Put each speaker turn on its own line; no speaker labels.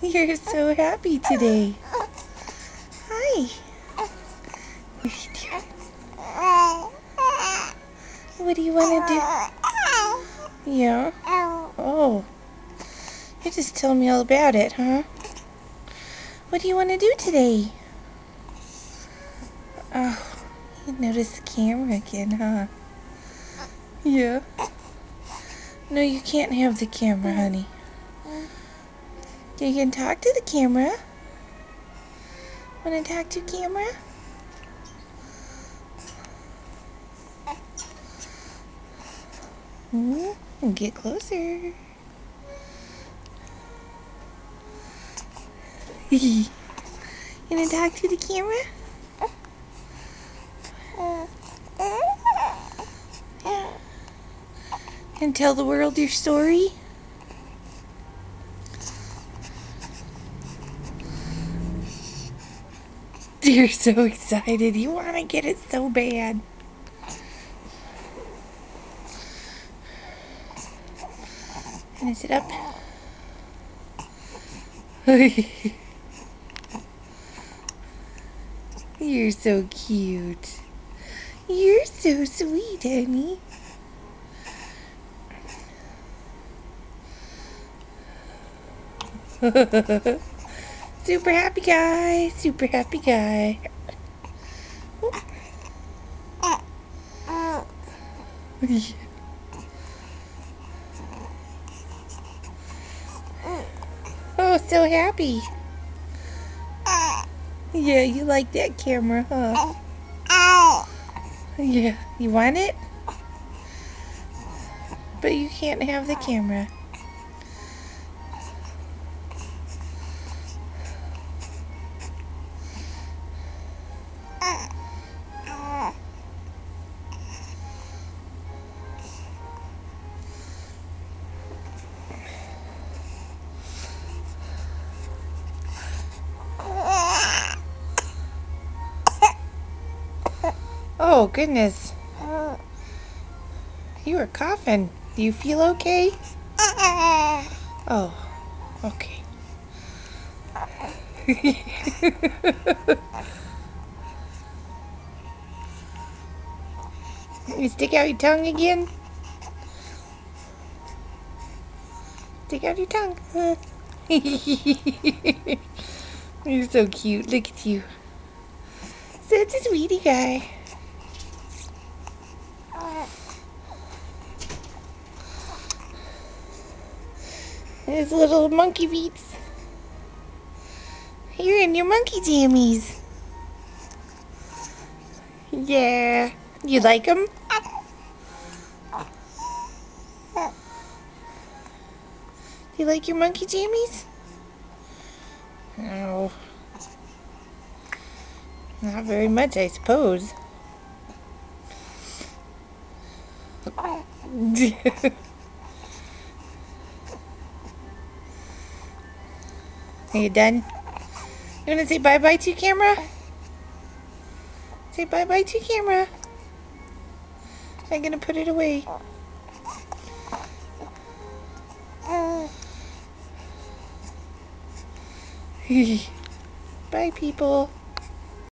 You're so happy today. Hi. What do you want to do? Yeah? Oh. You're just telling me all about it, huh? What do you want to do today? Oh, you noticed the camera again, huh? Yeah. No, you can't have the camera, honey. You can talk to the camera. Want to talk to camera? Get closer. You want to talk to the camera? And tell the world your story? You're so excited. You want to get it so bad. And is it up? You're so cute. You're so sweet, honey. Super happy guy. Super happy guy. Oh, so happy. Yeah, you like that camera, huh? Yeah, you want it? But you can't have the camera. Oh, goodness. You were coughing. Do you feel okay? Oh, okay. You stick out your tongue again? Stick out your tongue. You're so cute. Look at you. Such a sweetie guy. His little monkey feet. You're in your monkey jammies. Yeah. You like them? You like your monkey jammies? No. Not very much, I suppose. Are you done? You want to say bye-bye to camera? Say bye-bye to camera. I'm going to put it away. Bye, people.